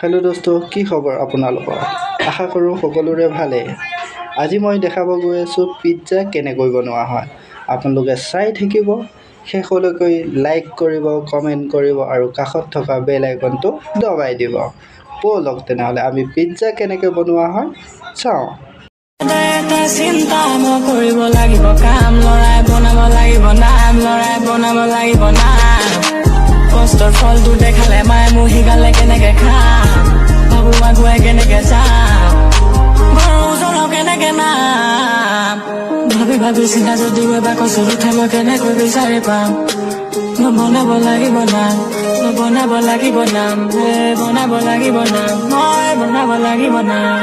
Hello' দোস্ত, কি খবৰ আপোনালোকৰ? আশা কৰোঁ সকলোৰে ভালেই। আজি মই দেখাব গৈ আছোঁ পিজ্জা কেনেকৈ বনোৱা হয়। আপোনালোকে চাই থাকিব, শেষলৈকে লাইক কৰিব, কমেণ্ট কৰিব আৰু কাষত থকা বেল আইকনটো দবাই দিব। ব'লক তেনেহ'লে আমি পিজ্জা কেনেকৈ বনোৱা হয় চাওঁ। চিন্তা কৰিব লাগিব, কাম লৰাই বনাব লাগিব, নাম লৰাই বনাব লাগিব না। কষ্টৰ ফলটো দেখালে মায়ে মোক শিকালে কেনেকে খাম, ভাবো আগুৱাই কেনেকে যাম, ঘৰৰ ওচৰৰ কেনেকে নাম। ভাবি ভাবি চিন্তা যদি গৈ বা কষ্টৰ উঠাই মই কেনেকৈ বিচাৰি পাম। বনাব লাগিব নাম, বনাব লাগিব নাম, বনাব লাগিব নাম, মই বনাব লাগিব নাম।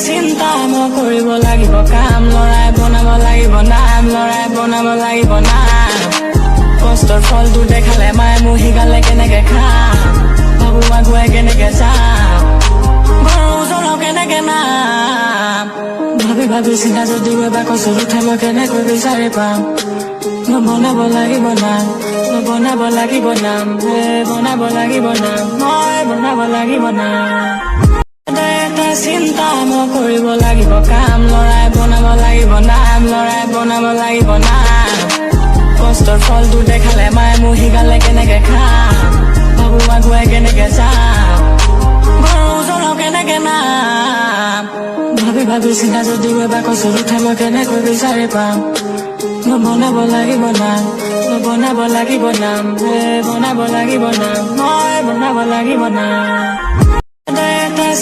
চিন্তা কৰিব লাগিব, কাম লৰাই বনাব লাগিব, নাম লৰাই বনাব লাগিব না। কষ্টৰ ফলটো দেখালে মায়ে মোক শিকালে কেনেকে খাম, ভাবো আগুৱাই কেনেকে যাম, ঘৰৰ ওচৰৰ কেনেকে নাম। ভাবি ভাবি চিন্তা যদি গৈ বা কষ্টৰ উঠাই মই কেনেকৈ বিচাৰি পাম। বনাব লাগিব নাম, বনাব লাগিব নাম, বনাব লাগিব নাম, মই বনাব লাগিব নাম। চিন্তা কৰিব লাগিব, কাম লৰাই বনাব লাগিব, নাম লৰাই বনাব লাগিব না। কষ্টৰ ফলটো দেখালে মায়ে মোক শিকালে কেনেকে খাম, ভাবো আগুৱাই কেনেকে যাম, ঘৰৰ ওচৰৰ কেনেকে নাম। ভাবি ভাবি চিন্তা যদি গৈ বা কষ্টৰ উঠাই মই কেনেকৈ বিচাৰি পাম। বনাব লাগিব নাম, বনাব লাগিব নাম, বনাব লাগিব নাম, মই বনাব লাগিব নাম।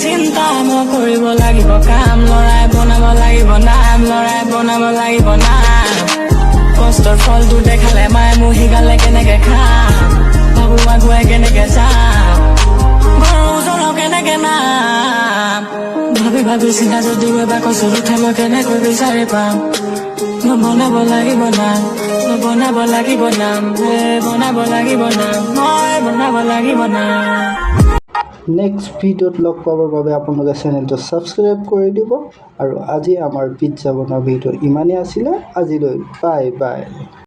চিন্তা কৰিব লাগিব, কাম লৰাই বনাব লাগিব, নাম লৰাই বনাব লাগিব না। কষ্টৰ ফলটো দেখালে মায়ে মোক শিকালে কেনেকে খাম, ভাবো আগুৱাই কেনেকে যাম, ঘৰৰ ওচৰৰ কেনেকে নাম। ভাবি ভাবি চিন্তা যদি গৈ বা কষ্টৰ উঠাই মই কেনেকৈ বিচাৰি পাম। বনাব লাগিব নাম, বনাব লাগিব নাম, বনাব লাগিব নাম, মই বনাব লাগিব নাম। নেক্সট ভিডিঅ'ত লগ পাবৰ বাবে আপোনালোকে চেনেলটো ছাবস্ক্ৰাইব কৰি দিব। আৰু আজি আমাৰ পিজ্জা বনোৱা ভিডিঅ' ইমানেই আছিলে। আজিলৈ বাই বাই।